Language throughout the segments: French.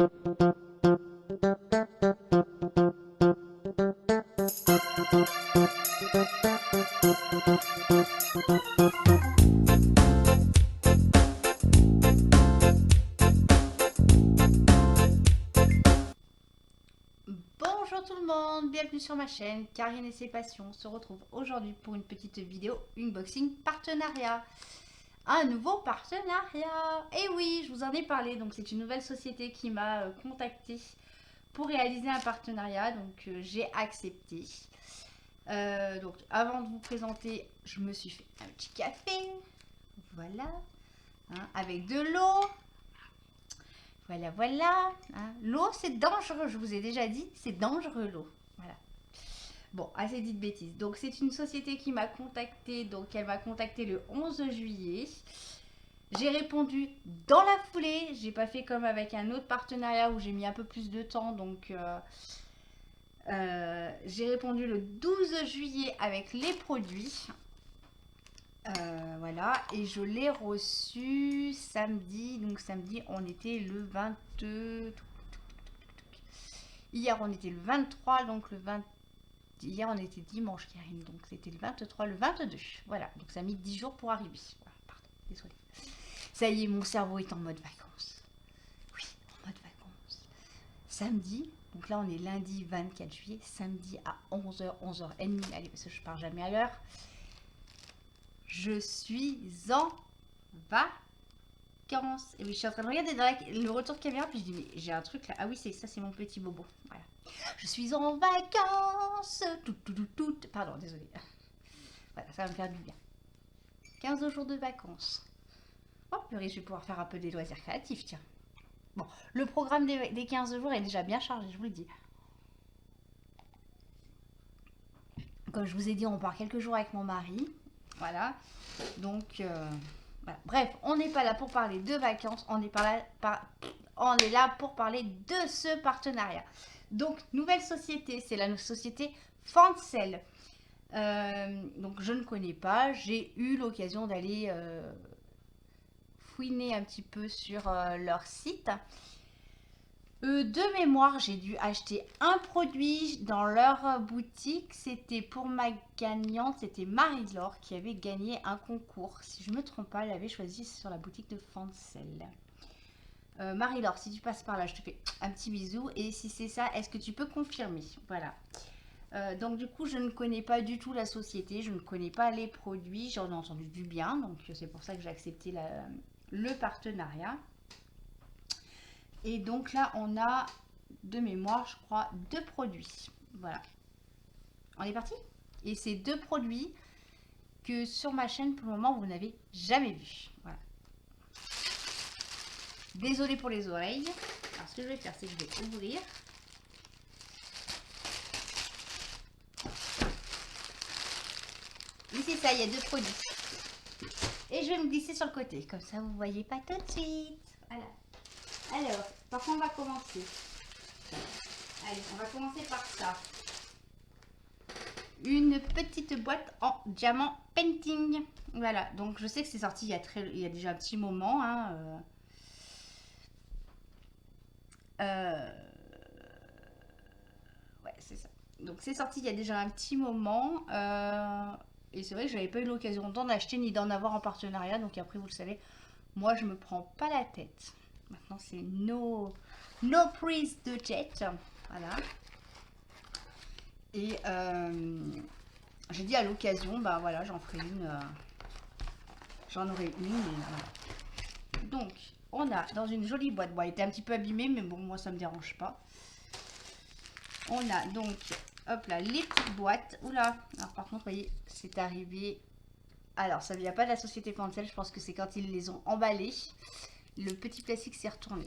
Bonjour tout le monde, bienvenue sur ma chaîne Karine et ses passions. On se retrouve aujourd'hui pour une petite vidéo unboxing partenariat. Un nouveau partenariat. Et oui, je vous en ai parlé, donc c'est une nouvelle société qui m'a contacté pour réaliser un partenariat, donc j'ai accepté. Donc avant de vous présenter, je me suis fait un petit café, voilà, hein, avec de l'eau. Voilà, voilà. Hein. L'eau, c'est dangereux, je vous ai déjà dit, c'est dangereux l'eau. Voilà. Bon, assez dit de bêtises. Donc, c'est une société qui m'a contacté. Donc, elle m'a contacté le 11 juillet. J'ai répondu dans la foulée. J'ai pas fait comme avec un autre partenariat où j'ai mis un peu plus de temps. Donc, j'ai répondu le 12 juillet avec les produits. Voilà, et je l'ai reçu samedi. Donc samedi, on était le 22. Hier, on était le 23, donc le 20. Hier, on était dimanche, Karine, donc c'était le 23, le 22. Voilà, donc ça a mis 10 jours pour arriver. Voilà, pardon, désolé. Ça y est, mon cerveau est en mode vacances. Oui, en mode vacances. Samedi, donc là, on est lundi 24 juillet, samedi à 11h, 11h30. Allez, parce que je pars jamais à l'heure. Je suis en vacances. Et oui, je suis en train de regarder dans le retour de caméra, puis je dis, mais j'ai un truc là. Ah oui, c'est ça, c'est mon petit bobo. Voilà. Je suis en vacances. Tout. Pardon, désolé. Voilà, ça va me faire du bien. 15 jours de vacances. Oh, purée, je vais pouvoir faire un peu des loisirs créatifs, tiens. Bon, le programme des 15 jours est déjà bien chargé, je vous le dis. Comme je vous ai dit, on part quelques jours avec mon mari. Voilà. Donc, voilà. Bref, on n'est pas là pour parler de vacances. On est là pour parler de ce partenariat. Donc, nouvelle société, c'est la société Fancel. Donc, je ne connais pas. J'ai eu l'occasion d'aller fouiner un petit peu sur leur site. De mémoire, j'ai dû acheter un produit dans leur boutique. C'était pour ma gagnante, c'était Marie-Laure qui avait gagné un concours. Si je ne me trompe pas, elle avait choisi sur la boutique de Fancel. Marie-Laure, si tu passes par là, je te fais un petit bisou. Et si c'est ça, est-ce que tu peux confirmer? Voilà. Donc du coup, je ne connais pas du tout la société, je ne connais pas les produits. J'en ai entendu du bien, donc c'est pour ça que j'ai accepté le partenariat. Et donc là, on a, de mémoire, je crois, 2 produits. Voilà. On est parti? Et c'est 2 produits que sur ma chaîne, pour le moment, vous n'avez jamais vu. Voilà. Désolée pour les oreilles. Alors, ce que je vais faire, c'est que je vais ouvrir. Oui, c'est ça, il y a 2 produits. Et je vais me glisser sur le côté. Comme ça, vous ne voyez pas tout de suite. Voilà. Alors, par contre, on va commencer. Allez, on va commencer par ça. Une petite boîte en diamant painting. Voilà, donc je sais que c'est sorti il y a déjà un petit moment. Hein, ouais, c'est ça. Donc c'est sorti il y a déjà un petit moment. Et c'est vrai que j'avais pas eu l'occasion d'en acheter ni d'en avoir en partenariat. Donc après, vous le savez, moi je me prends pas la tête. Maintenant, c'est no prise de tête. Voilà. Et j'ai dit à l'occasion, bah voilà, j'en ferai une. J'en aurai une. Et voilà. Donc, on a dans une jolie boîte. Bon, elle était un petit peu abîmée, mais bon, moi ça me dérange pas. On a donc, hop là, les petites boîtes. Oula, alors par contre, vous voyez, c'est arrivé. Alors, ça ne vient pas de la société Fancel, je pense que c'est quand ils les ont emballés. Le petit plastique s'est retourné.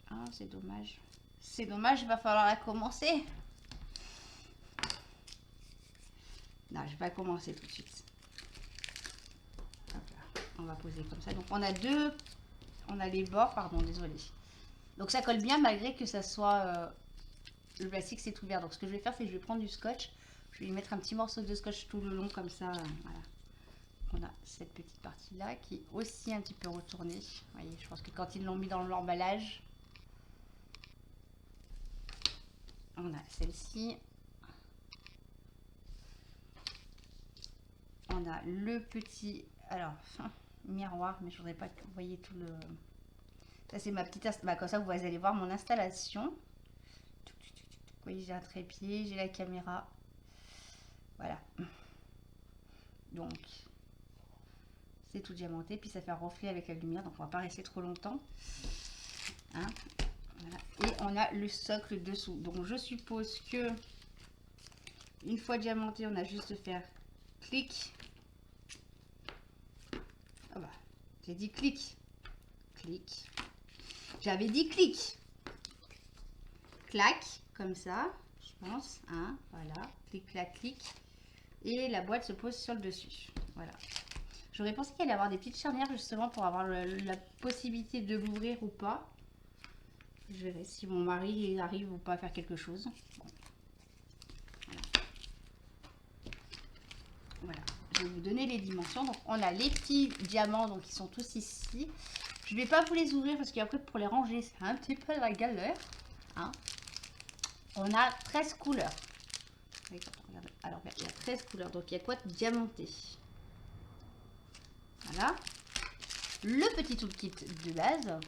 Ah, c'est dommage. C'est dommage, il va falloir la commencer. Non, je vais pas commencer tout de suite. Hop là, on va poser comme ça. Donc, on a on a les bords, pardon, désolé. Donc, ça colle bien malgré que ça soit... le plastique s'est ouvert. Donc, ce que je vais faire, c'est que je vais prendre du scotch. Je vais y mettre un petit morceau de scotch tout le long comme ça. Voilà. on a cette petite partie là qui est aussi un petit peu retournée. Vous voyez, je pense que quand ils l'ont mis dans l'emballage, on a celle-ci. On a le petit, alors, miroir, mais je voudrais pas que vous voyez tout le... Ça, c'est ma petite... Bah, comme ça, vous allez voir mon installation. Vous voyez, j'ai un trépied, j'ai la caméra. Voilà. Donc, c'est tout diamanté. Puis, ça fait un reflet avec la lumière. Donc, on va pas rester trop longtemps. Hein, voilà. Et on a le socle dessous. Donc, je suppose que une fois diamanté, on a juste à faire clic. Oh bah, j'ai dit clic. Clic. J'avais dit clic. Clac, comme ça, je pense. Hein, voilà. Clic, clac, clic. Et la boîte se pose sur le dessus. Voilà. J'aurais pensé qu'il allait avoir des petites charnières justement pour avoir la possibilité de l'ouvrir ou pas. Je verrai si mon mari arrive ou pas à faire quelque chose. Bon. Voilà. Voilà. Je vais vous donner les dimensions. Donc, on a les petits diamants, donc ils sont tous ici. Je ne vais pas vous les ouvrir parce qu'après, pour les ranger, c'est un petit peu la galère. Hein. On a 13 couleurs. Alors, il y a 13 couleurs. Donc, il y a quoi de diamanté? Voilà. Le petit toolkit de base.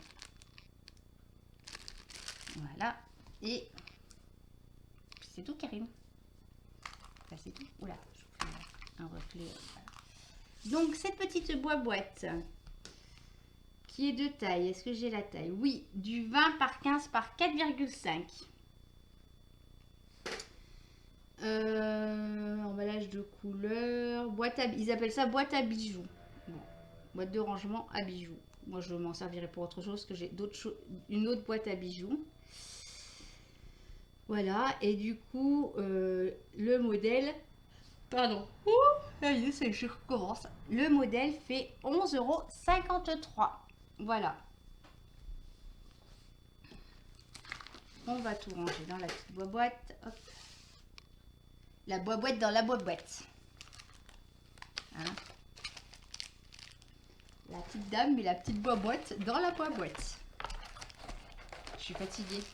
Voilà. Et c'est tout, Karine. Enfin, c'est tout. Oula, je vous fais un reflet. Voilà. Donc, cette petite boîte qui est de taille. Est-ce que j'ai la taille? Oui, du 20 par 15 par 4,5. Emballage de couleur. Ils appellent ça boîte à bijoux. Bon. Boîte de rangement à bijoux. Moi, je m'en servirai pour autre chose, parce que j'ai une autre boîte à bijoux. Voilà, et du coup, le modèle, pardon, c'est que je recommence. Le modèle fait 11,53 €. Voilà. On va tout ranger dans la petite boîte. Hop. La boîte dans la boîte. Hein. La petite dame met la petite boîte dans la boîte. Je suis fatiguée.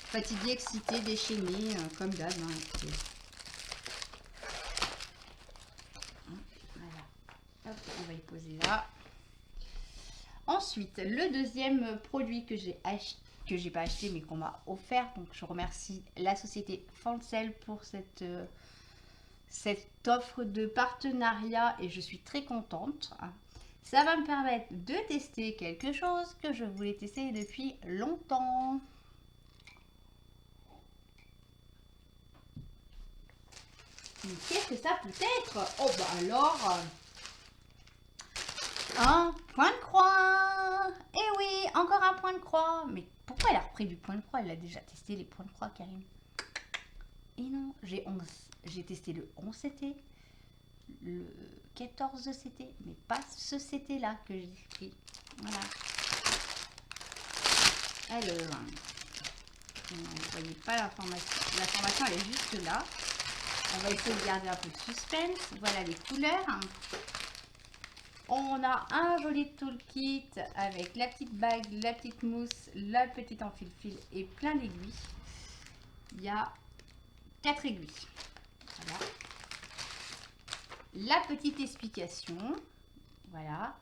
Fatiguée, excitée, déchaînée, comme d'hab. Hein, voilà. Hop, on va y poser là. Ensuite, le deuxième produit que j'ai acheté, que j'ai pas acheté mais qu'on m'a offert. Donc, je remercie la société Fancel pour cette offre de partenariat et je suis très contente. Ça va me permettre de tester quelque chose que je voulais tester depuis longtemps. Mais qu'est-ce que ça peut être? Oh bah alors, un point de croix. Eh oui, encore un point de croix. Mais pourquoi elle a repris du point de croix? Elle a déjà testé les points de croix, Karine. Et non, j'ai testé le 11 CT, le 14 CT, mais pas ce CT là que j'ai pris. Voilà. Alors, vous ne voyez pas l'information. L'information elle est juste là. On va essayer de garder un peu de suspense. Voilà les couleurs. On a un joli toolkit avec la petite bague, la petite mousse, la petite enfile-fil et plein d'aiguilles. Il y a 4 aiguilles. Voilà. La petite explication. Voilà.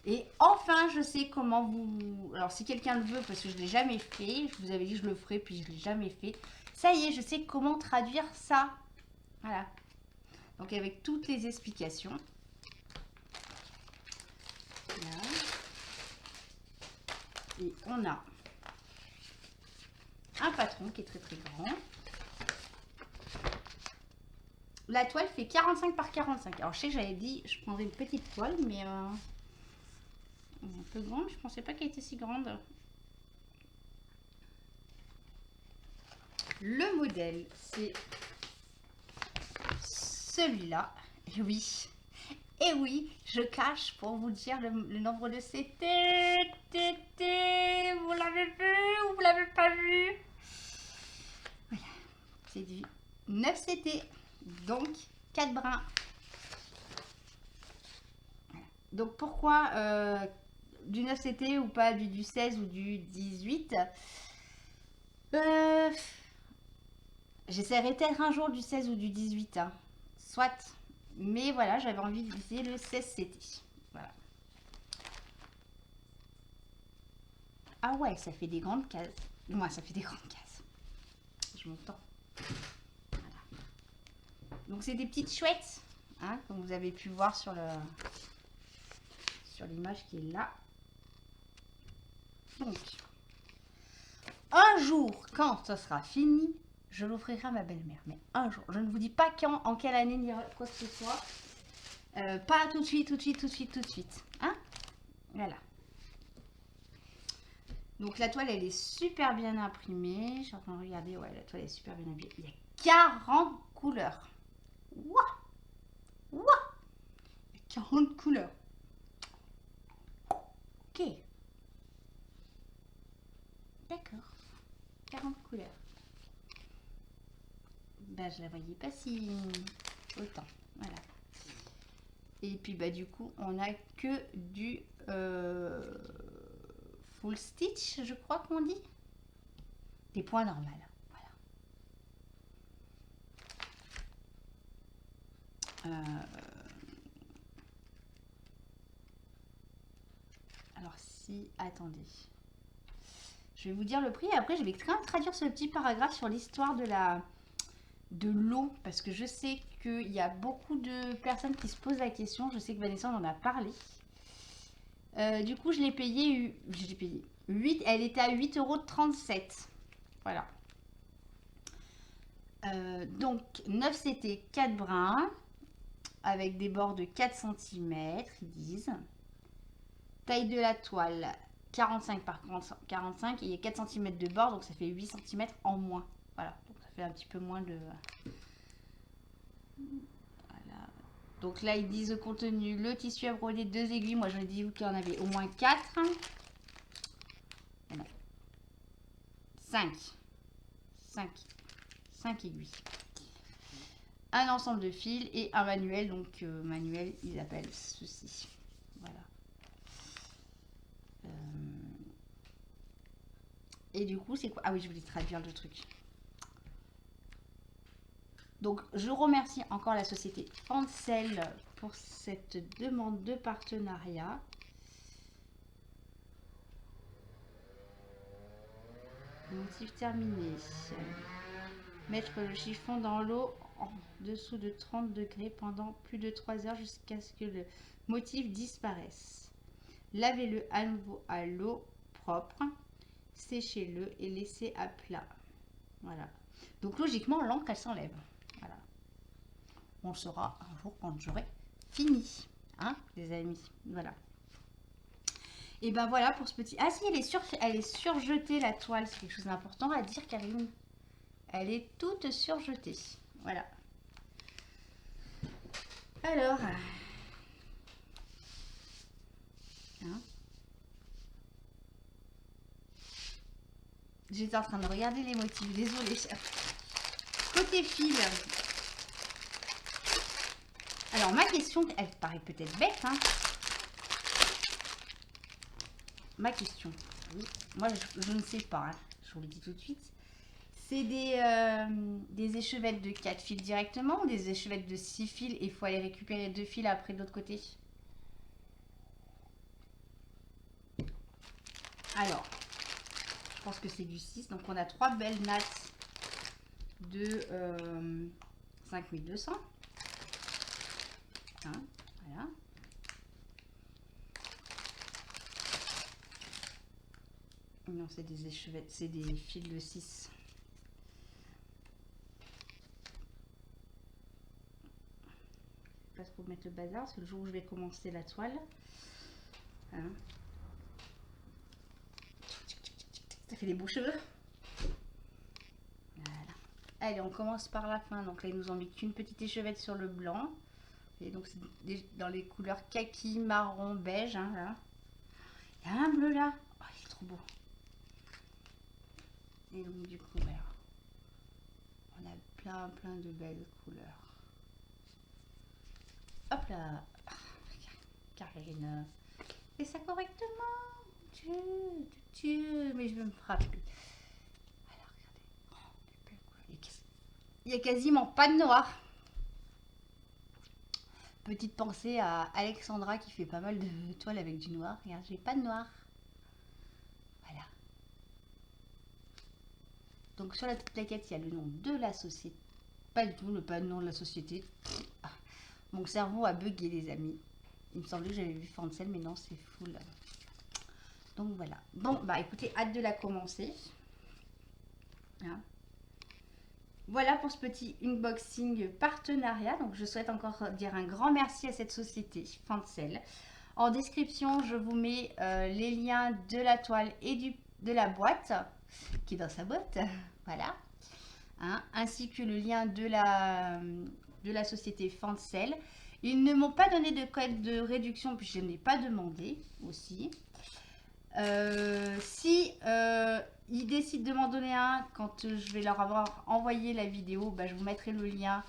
Et enfin, je sais comment vous... Alors, si quelqu'un le veut, parce que je ne l'ai jamais fait, je vous avais dit que je le ferai, puis je ne l'ai jamais fait. Ça y est, je sais comment traduire ça. Voilà. Donc, avec toutes les explications. Voilà. Et on a un patron qui est très très grand. La toile fait 45 par 45. Alors, je sais que j'avais dit, je prendrais une petite toile, mais... un peu grande, je pensais pas qu'elle était si grande. Le modèle, c'est celui-là. Et oui, et oui, je cache pour vous dire le nombre de CT. Vous l'avez vu ou vous l'avez pas vu? Voilà, c'est du 9 CT, donc 4 brins. Donc pourquoi du 9CT ou pas du 16 ou du 18? euh, J'essaierai peut-être un jour du 16 ou du 18, hein. Soit. Mais voilà, j'avais envie d'essayer le 16CT. Voilà. Ah ouais, ça fait des grandes cases. Moi, ça fait des grandes cases. Je m'entends. Voilà. Donc c'est des petites chouettes, hein, comme vous avez pu voir sur l'image qui est là. Donc, un jour, quand ça sera fini, je l'offrirai à ma belle-mère. Mais un jour, je ne vous dis pas quand, en quelle année, ni quoi que ce soit. Pas tout de suite, tout de suite, tout de suite, tout de suite. Hein? Voilà. Donc la toile, elle est super bien imprimée. Je suis en train de regarder. Ouais, la toile est super bien imprimée. Il y a 40 couleurs. Waouh! Waouh! 40 couleurs. Ok. D'accord. 40 couleurs. Ben, je la voyais pas si autant. Voilà. Et puis bah du coup, on a que du full stitch, je crois qu'on dit. Des points normales. Voilà. Alors si, attendez. Je vais vous dire le prix et après je vais quand même traduire ce petit paragraphe sur l'histoire de l'eau parce que je sais qu'il y a beaucoup de personnes qui se posent la question. Je sais que Vanessa en a parlé. Du coup, je l'ai payé 8, elle était à 8,37 €. Voilà. Donc 9 c'était 4 brins avec des bords de 4 cm, ils disent. Taille de la toile 45 par 45 et il y a 4 cm de bord, donc ça fait 8 cm en moins. Voilà, donc ça fait un petit peu moins de... Voilà. Donc là, ils disent au contenu, le tissu à broder 2 aiguilles. Moi, je dis qu'il y en avait au moins 4. 5. 5 aiguilles. Un ensemble de fils et un manuel. Donc, manuel, ils appellent ceci. Voilà. Et du coup, c'est quoi? Ah oui, je voulais traduire le truc. Donc, je remercie encore la société Fancel pour cette demande de partenariat. Motif terminé. Mettre le chiffon dans l'eau en dessous de 30 degrés pendant plus de 3 heures jusqu'à ce que le motif disparaisse. Lavez-le à nouveau à l'eau propre. Séchez-le et laissez à plat. Voilà. Donc, logiquement, l'encre, elle s'enlève. Voilà. On le saura un jour quand j'aurai fini, hein, les amis. Voilà. Et ben voilà pour ce petit. Ah si, elle est surjetée la toile, c'est quelque chose d'important à dire, Karine. Elle est toute surjetée. Voilà. Alors. Hein, j'étais en train de regarder les motifs, désolée. Côté fil. Alors ma question, elle paraît peut-être bête, hein. Ma question, oui, moi je ne sais pas, hein, je vous le dis tout de suite. C'est des échevettes de 4 fils directement ou des échevettes de 6 fils et il faut aller récupérer 2 fils après de l'autre côté? Alors, je pense que c'est du 6. Donc on a 3 belles nattes de 5200. Hein, voilà. Non, c'est des échevettes, c'est des fils de 6. Pas trop mettre le bazar, c'est le jour où je vais commencer la toile. Hein. Ça fait des beaux cheveux. Voilà. Allez, on commence par la fin. Donc là, ils nous ont mis qu'une petite échevette sur le blanc. Et donc, c'est dans les couleurs kaki, marron, beige. Hein, là. Il y a un bleu là. Oh, il est trop beau. Et donc, du coup, voilà. On a plein de belles couleurs. Hop là. Karine. Fais ça correctement. Dieu, mais je vais me frapper. Alors, regardez. Il n'y a quasiment pas de noir. Petite pensée à Alexandra qui fait pas mal de toiles avec du noir. Regarde, j'ai pas de noir. Voilà. Donc sur la petite plaquette, il y a le nom de la société. Pas du tout, pas le nom de la société. Ah, mon cerveau a bugué, les amis. Il me semblait que j'avais vu Fancel, mais non, c'est full. Donc voilà. Bon, bah écoutez, hâte de la commencer. Hein. Voilà pour ce petit unboxing partenariat. Donc je souhaite encore dire un grand merci à cette société, Fancel. En description, je vous mets les liens de la toile et de la boîte, qui est dans sa boîte. Voilà. Hein, ainsi que le lien de la société Fancel. Ils ne m'ont pas donné de code de réduction, puis je n'ai pas demandé aussi. Si ils décident de m'en donner un quand je vais leur avoir envoyé la vidéo, bah, je vous mettrai le lien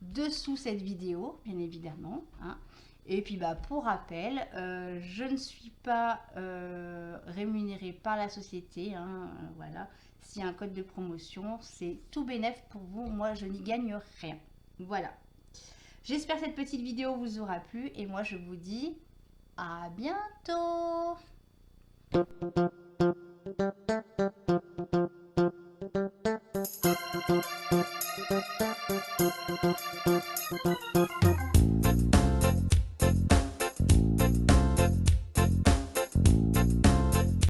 dessous cette vidéo, bien évidemment. Hein. Et puis bah, pour rappel, je ne suis pas rémunérée par la société. Hein, voilà. S'il y a un code de promotion, c'est tout bénef pour vous. Moi, je n'y gagne rien. Voilà. J'espère que cette petite vidéo vous aura plu. Et moi, je vous dis à bientôt.